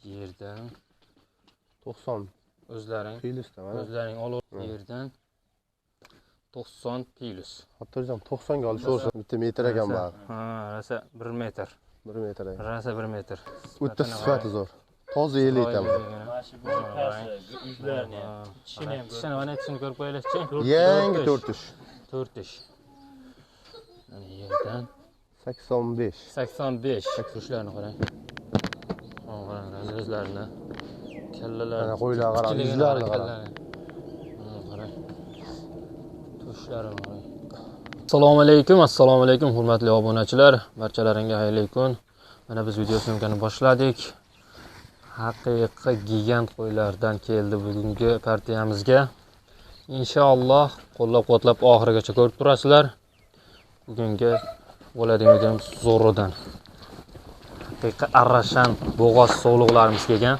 yerdan 90 o'zlaring olur yerdan 90 plus. Hatırlayacağım 90 ga olish olsa bitta metr ekan bari. Ha, rasa 1 metr. 1 metr. Rasa 1 metr. O'ta sifati zo'r. Toza yel aytaman. Mana shu yuzlarni, kichkina ham. Kichkina mana shuni ko'rib qo'yinglar-chi. Yangi 4 ish. 4 ish. Mana yerdan 85. 85. Qushlarni qarang. Qarang, o'zlarini. Kallalar. Mana qo'ylar qarang, yuzlarini qarang. Qarang. Tushlarini qarang. Assalomu alaykum, hurmatli obunachilar. Barchalaringga xayrli kun. Mana biz video syomkani boshladik. Haqiqiy gigant qo'ylardan keldi bugungi partiyamizga. Inshaalloh qo'llab-quvvatlab oxirigacha ko'rib turasizlar. Bugungi bo'ladigan videomiz zo'ridan. Haqiqiy arrashan bo'g'oz sog'liqlarimiz kelgan.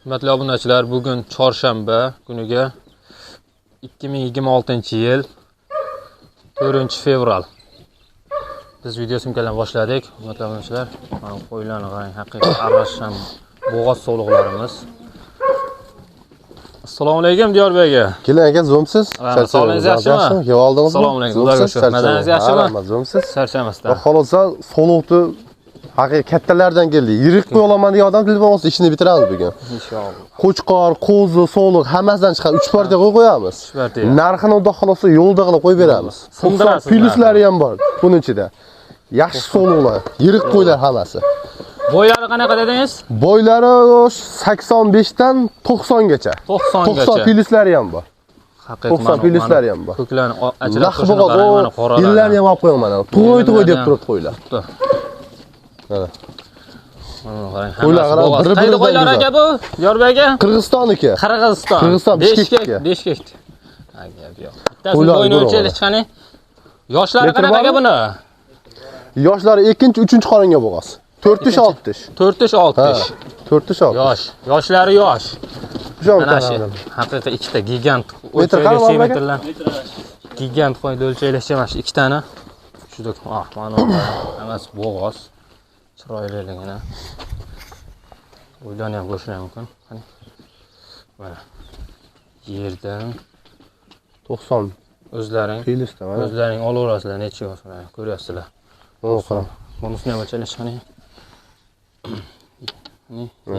Hurmatli obunachilar, bugun chorshanba kuniga 2026-yil 4-fevral. Biz video syomkalarni boshladik. Hurmatli obunachilar, mana qo'ylarni qarang, haqiqiy arrashan bo'g'oz sog'liqlarimiz. Assalomu alaykum Diyorbek aka. Keling aka, zo'msiz? Sog'lig'ingiz yaxshimi? Kelib oldingizmi? Assalomu alaykum. Xudoga shukr. Madangiz yaxshimi? Zo'msiz? Charchamasdan. Xohlasa sog'liqni haqiqiy kattalardan keldi. Yirik qo'y olaman degan odam telefon olsa ishini bitiramiz bugun. Inshaalloh. Qo'chqor, qo'zi, sog'liq hammasidan chiqadi. 3 partiya qo'y qo'yamiz. 3 partiya. Narxini xudo xolosa yo'lda qilib qo'yib beramiz. Pluslari ham bor buning ichida. Yaxshi sog'liqlar, yirik qo'ylar hammasi. Bo'ylari qanaqa dedingiz? Bo'ylari 85 dan 90 gacha. 90 pluslari ham bor. Haqiqatan 90 pluslari ham bor. Ko'klarni ajratib qo'yishni mana qoralar. Yillarni ham olib qo'yaman mana. To'y deb turibdi qo'ylar. Mana. Qo'ylar qarang, bir-biridan qo'ylar aka bu, Diyorbek aka. Qirg'izistonniki. Qirg'iziston. Beshkek. Aka bu yo'q. Bittasi bo'yni o'lchaylik chiqani. Yoshlari qanaqa aka buni? Yoshlari 2-3 qoringa bo'g'oz. 4-6 ish. 4-6 ish. 4-6. Yosh. Yoshlari yosh. Mana shu haqiqiy ikkita gigant o'lchaylik metrlar. Gigant qo'yni o'lchaylikcha mana shu ikkitani. Shudek, mana hammasi bo'g'oz. Chiroyliligini. O'ylarni ham ko'rishlar mumkin. Qani. Mana yerdan 90 o'zlaring plusda mana. O'zlaring olaverasizlar, necha yoshlar ko'ryapsizlar. Mana qarang. Bunusini ham o'lchaylik qani.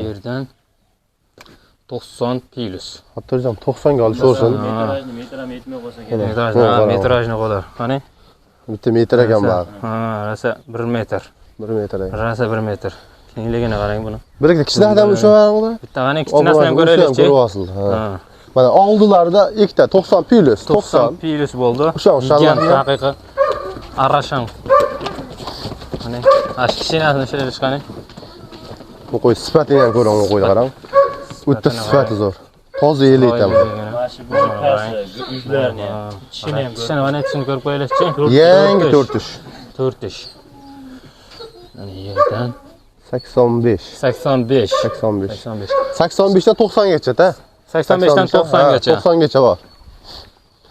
Yerdan 90 plus. Hatırlayacağım 90 ga olish olsun. Metrajni qo'ylar. Qani. Bitta metr ekan bari. Ha, rasa 1 metr. 1 metr ekan. Rasa 1 metr. Kengligini qarang buni. Bir kichkina ham o'sha varmi? Bitta qani kichkinasini ham ko'raylikchi. Ha. Mana oldilarda ikkita 90 plus. 90 plus bo'ldi. O'sha haqiqiy arrashan. Qani, ash kichkinasini shirish qani. Bu qo'y sifatini ham ko'ring, bu qo'yni qarang. O'ta sifati zo'r. Toza yel aytaman. Mana shu yuzlarni, kichkina ham. Kichkina mana shuni ko'rib qo'yinglar-chi. Yangi 4 ish. 4 ish. Mana yerdan 85. 85. 85 dan 90 gacha-da. 85 dan 90 gacha. 90 gacha bor.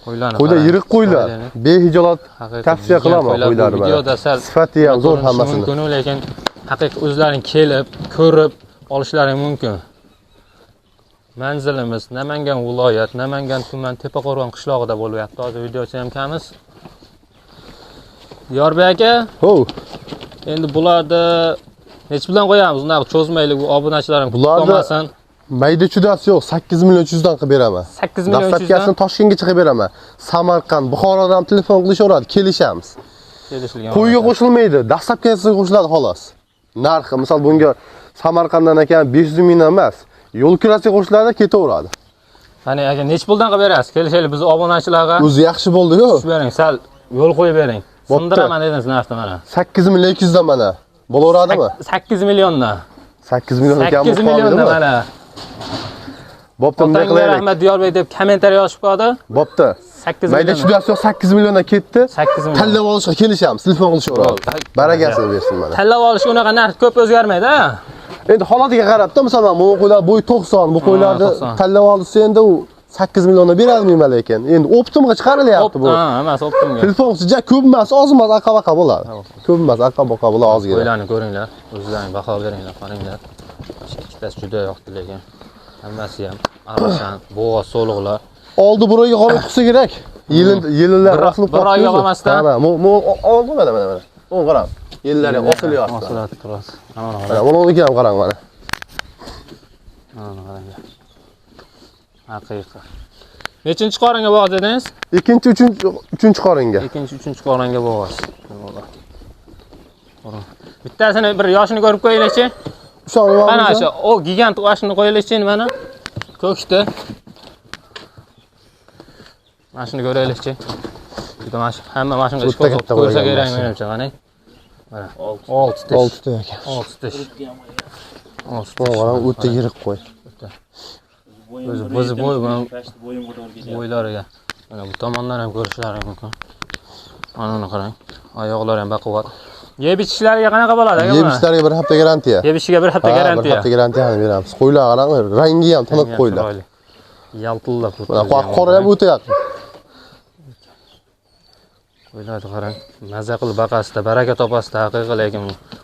Qo'ylarni. Qo'ylar yirik qo'ylar. Behijolat tavsiya qilaman qo'ylarni mana. Videoda sal sifati ham zo'r hammasini. Mumkin, lekin haqiqiy o'zlaring kelib, ko'rib olishlari mumkin. Manzilimiz Namangan viloyat, Namangan tuman Tepaqo'rg'on qishlog'ida bo'lyapti. Hozir video syomkamiz. Diyorbek aka. Ho. Endi bularni nech bilan qo'yamiz? Unaqa cho'zmaylik, bu obunachilarim qolmasin. Mayda chudasi yo'q, 8 million 300 dan qilib beraman. 8 million 300 dan. Dastlabkasini Toshkentga chiqib beraman. Samarqand, Buxorodan ham telefon qilishaveradi, kelishamiz. Kelishilgan. Qo'yga qo'shilmaydi, dastlabkasiga qo'shiladi xolos. Narxi, misol bunga Samarqanddan ekan 500 ming emas, yo'l kirasiga qo'shiladi, ketaveradi. Qani aka, nech puldan qilib berasiz? Kelishaylik biz obunachilarga. O'zi yaxshi bo'ldi-ku. Bering, sal yo'l qo'yib bering. Sindiraman dedingiz narxni mana. 8 million 200 dan mana. Bo'laveradimi? 8 milliondan. 8 million ekan bu. 8 milliondan mana. Bo'pti, bunday qilaylik. Rahmat Diyorbek deb kommentariy yozib qo'ydi. Bo'pti. 8 million. Mayda chudasi yo'q, 8 milliondan ketdi. 8 million. Tanlab olishga kelishamiz, telefon qilishaveradi. Baragasini bersin mana. Tanlab olishga unaqa narx ko'p o'zgarmaydi-a? Endi holatiga qarab-da, masalan, bu qo'ylar bo'y 90, bu qo'ylarni tanlab olsa endi u 8 millionga berolmayman lekin. Endi optimga chiqarilyapti bu. Ha, emas optimga. Telefon juda ko'p emas, oz emas, aqabaqa bo'ladi. Ko'p emas, aqabaqa bo'ladi ozgina. Qo'ylarni ko'ringlar, o'zlaring baho beringlar, qaranglar. Ikkitasi juda yoqdi lekin. Hammasi ham arashan, bo'g'oz so'liqlar. Oldi burayga qolib chiqsa kerak. Yillar osilib bir oyga qolmasdan. Oldi mana. O'n qarang. Yillar ham osilyapti. Osiladi turadi. Mana buniki ham qarang mana. Mana qaranglar. Haqiqiy. Nechinchi qoringa bo'g'oz dedingiz? Ikkinchi, uchinchi qoringa. Ikkinchi, uchinchi qoringa bo'g'oz. Bittasini bir yoshini ko'rib qo'yinglar-chi. Mana shu, o gigant oshini qo'yinglar-chi mana. Ko'kda. Mana shuni ko'raylik-chi. Juda hamma mashinaga ishga ko'rsa kerak menimcha, qarang. Mana 6 tish. 6 ta ekan. 6 tish. 6 tish. Mana o'ta yirik qo'y. O'zi bo'ylariga. Mana bu tomondan ham ko'rishlari mumkin. Mana qarang. Oyoqlari ham baquvvat. Yeb ichishlariga qanaqa bo'ladi aka? Yeb ichishlariga bir hafta garantiya. Yeb ishiga bir hafta garantiya. Bir hafta garantiyani beramiz. Qo'ylar qarang, rangi ham tiniq qo'ylar. Yaltillab turibdi. Mana qora ham o'ta yaqin. Qo'ylarni qarang. Mazza qilib baqasida, baraka topasida haqiqiy lekin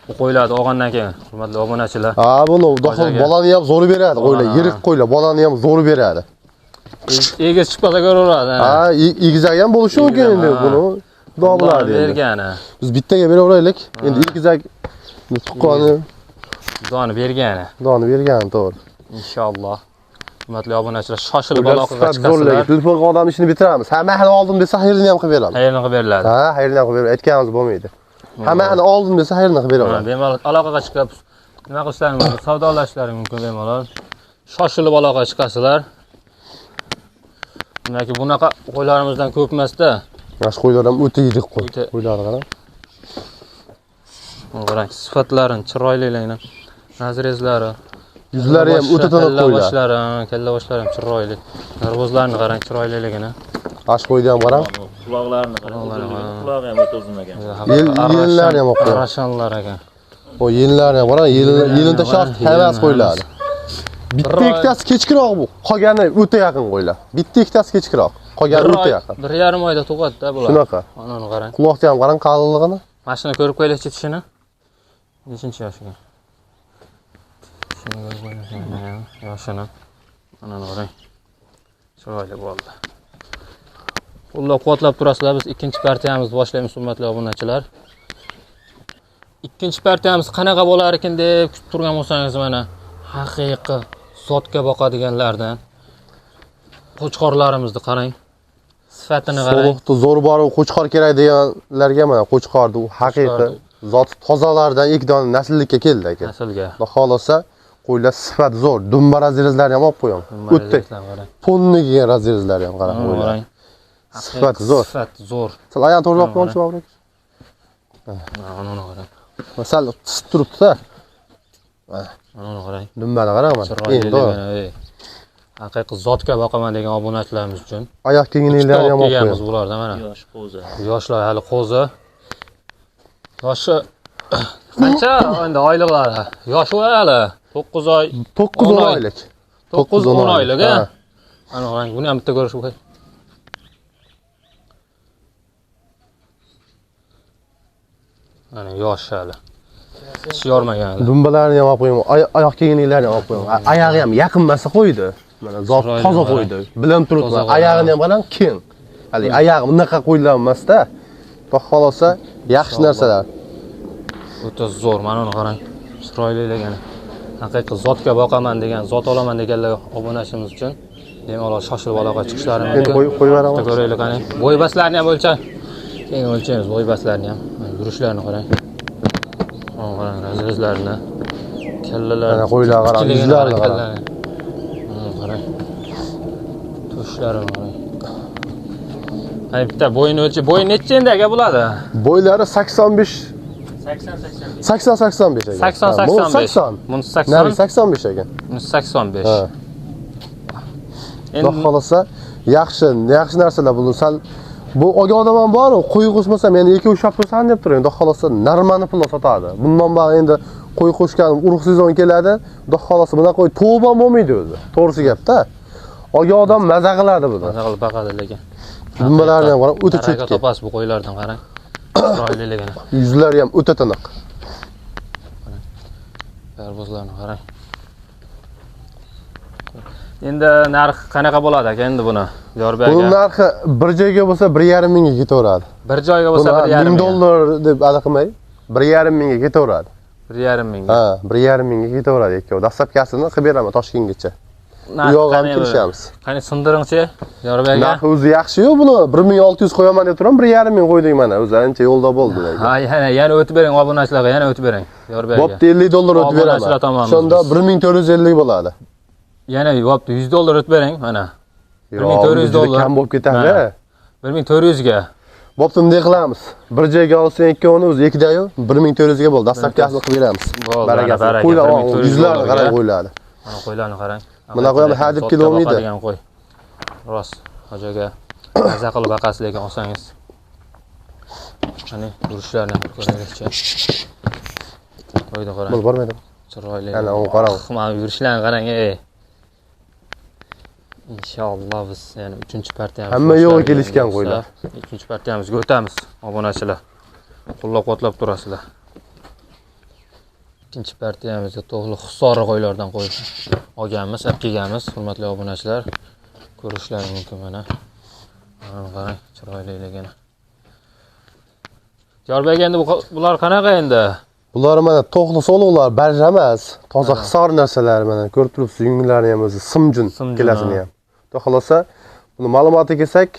bu qo'ylarni olgandan keyin hurmatli obunachilar. Ha, buni bolani ham zo'r beradi qo'ylar, yirik qo'ylar, bolani ham zo'r beradi. Egiz chiqmasa ko'raveradi. Ha, egizak ham bo'lishi mumkin endi buni. Xudo biladi endi. Bergani. Biz bittaga beraveraylik. Endi egizak tuqqani doni bergani. Doni bergani, to'g'ri. Inshaalloh. Hurmatli obunachilar, shoshilib aloqaga chiqasizlar. Telefonga odam ishini bitiramiz. Hammani oldim desa, xayrini ham qilib beramiz. Xayrini qilib beriladi. Ha, xayrini ham qilib beramiz. Aytganimiz bo'lmaydi. Hammani oldim desa, xayrini qilib beramiz. Bemalol aloqaga chiqib, nima qilishlaring mumkin, savdolashlaring mumkin bemalol. Shoshilib aloqaga chiqasizlar. Demak, bunaqa qo'ylarimizdan ko'p emas-da. Mana shu qo'ylar ham o'ta yirik qo'y. Qo'ylarni qarang. Qarang, sifatlarini, chiroyliligini, nazrezlari, yuzlari ham o'ta tiniq qo'ylar. Kalla boshlari ham chiroyli. Narvozlarini qarang, chiroyliligini. Ash qo'ydi ham qarang. Quloqlarini qarang. Quloqi ham o'ta uzun ekan. Yellar ham o'qiy. Arashanlar ekan. O yellarni ham qarang, yelini tashlab hammasi qo'yiladi. Bitta ikkitasi kechkiroq bu. Qolgani o'ta yaqin qo'ylar. Bitta ikkitasi kechkiroq. Qolgani o'ta yaqin. 1,5 oyda tug'adi-da bular. Shunaqa. Anani qarang. Quloqni ham qarang qalinligini. Mashina ko'rib qo'yaylik-chi tishini. Nechinchi yoshiga? Shuni ko'rib qo'yaylik. Yoshini. Anani qarang. Chiroyli bo'ldi. Qo'llab-quvvatlab turasizlar. Biz ikkinchi partiyamizni boshlaymiz, hurmatli obunachilar. Ikkinchi partiyamiz qanaqa bo'lar ekan deb kutib turgan bo'lsangiz, mana haqiqiy zotga boqadiganlardan qo'chqorlarimizni qarang. Sifatini qarang. So'liqni zo'r bor, qo'chqor kerak deganlarga mana qo'chqorni haqiqiy zot tozalardan ilk dona nasllikka keldi aka. Naslga. Xudo xolasa qo'ylar sifat zo'r. Dumba razrezlarni ham olib qo'yam. O'tdi. Ponni kelgan razrezlarni ham qarang qo'ylar. Sifat zo'r. Sifat zo'r. Sal ayam to'g'riroq bo'lmoqchi bor. Mana qarang. Masal tisib turibdi-da. Mana qarang. Dumbani qarang mana. Endi haqiqiy zotga boqaman degan obunachilarimiz uchun. Oyoq kengliklarni ham olib qo'yamiz bularda mana. Yosh qo'zi. Yoshlar hali qo'zi. Yoshi qancha endi oyliklari? Yoshi hali 9 oy. 9 oylik. 9-10 oylik, ha. Ana qarang, buni ham bitta ko'rish kerak. Mana yosh hali. Tish yormagan. Dumbalarni ham olib qo'yaman. Oyoq kengliklarni ham olib qo'yaman. Oyog'i ham yaqin masa qo'ydi. Mana zot toza qo'ydi. Bilim turibman. Oyog'ini ham qarang, keng. Hali oyog'i bunaqa qo'yilgan emas-da. Xudo xolasa yaxshi narsalar. O'ta zo'r, mana uni qarang. Chiroyliligini. Haqiqiy zotga boqaman degan, zot olaman deganlar obunachimiz uchun bemalol shoshilib aloqa chiqishlari mumkin. Endi qo'yib beraman. Ko'raylik qani. Bo'ybaslarni ham o'lcha. Keng o'lchaymiz bo'ybaslarni ham. Yurishlarini qarang. Mana qarang, razrezlarini. Kallalarni, qo'ylar qarang, yuzlarini qarang. Qarang. Tushlarini qarang. Ay bitta bo'yini o'lchi. Bo'yi necha endi aka bo'ladi? Bo'ylari 85 80-85 ekan. 80-85. Buni 80. Nari 85 ekan. Buni 85. Ha. Xudo xolasa yaxshi narsalar bu. Sal bu olgan odam ham bor, qo'y qo'shmasa meni 2 ushlab tursan deb turgan. Xudo xolasa narmani pulga sotadi. Bundan bari endi qo'y qo'shgan urug' sezon keladi. Xudo xolasa bunaqa qo'y to'g'ri bo'lmaydi o'zi. To'g'risi gap-da. Olgan odam maza qiladi buni. Maza qilib baqadi lekin. Dumbalarni ham qarang, o'ta Taraga cho'tki. topasiz bu qo'ylardan qarang. Chiroyliligini. Yuzlari ham o'ta tiniq. Tarvuzlarni qarang. Endi narx qanaqa bo'ladi aka endi buni? Yorbek aka. Buning narxi bir joyga bo'lsa 1,5 mingga ketaveradi. Bir joyga bo'lsa 1,5 ming dollar deb adi qilmay, 1,5 mingga ketaveradi. 1,5 mingga. Ha, 1,5 mingga ketaveradi ikkovi. Dastlabkasini qilib beraman Toshkentgacha. Bu yo'q ham kelishamiz. Qani sindiringchi, Yorbek aka. Narxi o'zi yaxshi-yu, buni 1600 qo'yaman deb turam, 1,5 ming qo'ydik mana. O'zi ancha yo'lda bo'ldi. Ha, yana o'tib bering obunachilarga, yana o'tib bering. Yorbek aka. Bo'pti, 50 dollar o'tib beraman. Shunda 1450 bo'ladi. Yana bo'pti, 100 dollar o'tib bering mana. 1400 dollar kam bo'lib ketadi. 1400 ga. Bo'pti, bunday qilamiz. Bir joyga olsang ikkovini o'zi ikkidayu 1400 ga bo'ldi. Dastlabkasini qilib beramiz. Barakasi. Qo'ylar, yuzlarni qarang qo'yladi. Mana qo'ylarni qarang. Mana qo'yam hadib kilometr. Qo'y. Rost, hojaga maza qilib baqasiz lekin olsangiz. Qani yurishlarni ko'raylikchi. Qo'ydi qarang. Bormaydi. Chiroyli. Ana u qarang. Mana yurishlarni qarang, ey. Inshaalloh biz yani 3-partiyamiz. Hamma yo'g'i kelishgan qo'ylar. 2-partiyamizga o'tamiz, obunachilar. Qo'llab-quvvatlab turasizlar. 2-partiyamizga to'g'ri xusori qo'ylardan qo'yib olganmiz, olib kelganmiz, hurmatli obunachilar. Ko'rishlaringiz mumkin mana. Mana qarang, chiroyliligini. Yorbek endi bular qanaqa endi? Bular mana to'g'ri so'liqlar, barja emas, toza hisor narsalar mana ko'rib turibsiz, yunglari ham o'zi simjun kelasini ham. Xohlasa, buni ma'lumotga kelsak,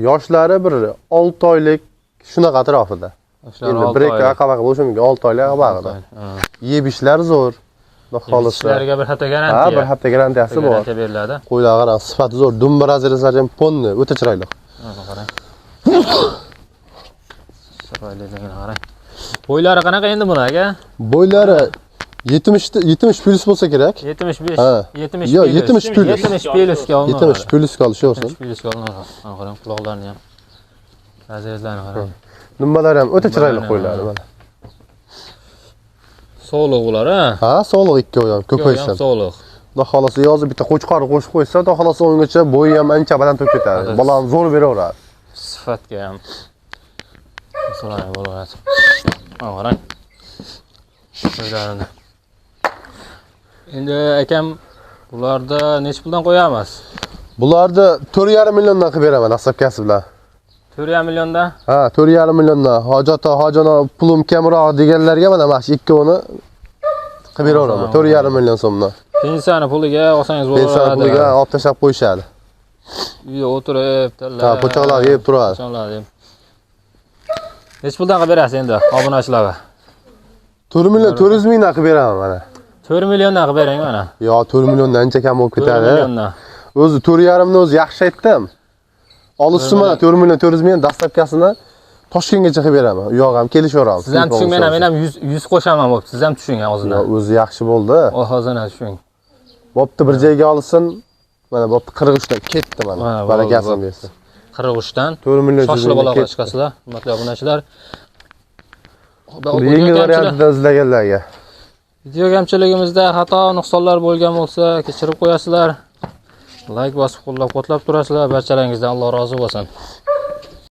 yoshlari bir 6 oylik shunaqa atrofida. Endi bir ikki aqabaqa bo'lishi mumkin, 6 oylik aqabaqa. Yeb ishlar zo'r. Xohlasa. Ishlarga bir hafta garantiya. Ha, bir hafta garantiyasi bor. Garantiya beriladi. Qo'ylar qarang, sifati zo'r, dumba razrezlar ham ponni, o'ta chiroyli. Mana qarang. Chiroyliligini qarang. Bo'ylari qanaqa endi buni aka? Bo'ylari 70 plus bo'lsa kerak. 75. Ha. 70. Yo'q, 70 plus. 70 plusga olinadi. 70 plusga olishaversin. 70 plusga olinadi. Mana qarang, quloqlarini ham. Razrezlarni qarang. Dumbalar ham o'ta chiroyli qo'ylar mana. Sog'liq ular, ha? Ha, sog'liq ikkovi ham ko'paysin. Sog'liq. Xudo xolasa yozib bitta qo'chqorni qo'shib qo'ysa, xudo xolasa ungacha bo'yi ham ancha baland bo'lib ketadi. Bolam zo'r beraveradi. Sifatga ham. Masalan, bo'laveradi. Mana qarang. Qo'ylarini. Endi akam bularda nech puldan qo'yamiz? Bularni 4,5 milliondan qilib beraman dastlabkasi bilan. 4,5 milliondan? Ha, 4,5 milliondan. Hojona pulim kamroq deganlarga mana mana shu ikkovini qilib beraveraman. 4,5 million so'mdan. Pensiyani puliga olsangiz bo'laveradi. Pensiyani puliga olib tashlab qo'yishadi. Uyda o'tirib, tilla. Ha, po'choqlar yeb turadi. Nech puldan qilib berasiz endi obunachilarga? 4 million 400 mingdan qilib beraman mana. 4 milliondan qilib bering mana. Yo, 4 milliondan ancha kam bo'lib ketadi. 4 milliondan. O'zi 4,5 ni o'zi yaxshi aytdim. Olishsin mana 4 million 400 ming dastlabkasini Toshkentgacha qilib beraman. U yoq ham kelishaveramiz. Siz ham tushunmayman, men ham 100 qo'shaman bo'pti. Siz ham tushuning o'zini. O'zi yaxshi bo'ldi. Hozirna tushuning. Bo'pti, bir joyga olsin. Mana bo'pti 43 dan ketdi mana. Barakasini bersin. 43 dan 4 million shoshilib aloqa chiqasizlar, hurmatli obunachilar. Yengil variantida izlaganlarga. Video kamchiligimizda xato, nuqsonlar bo'lgan bo'lsa, kechirib qo'yasizlar. Like bosib qo'llab-quvvatlab turasizlar. Barchalaringizdan Alloh rozi bo'lsin.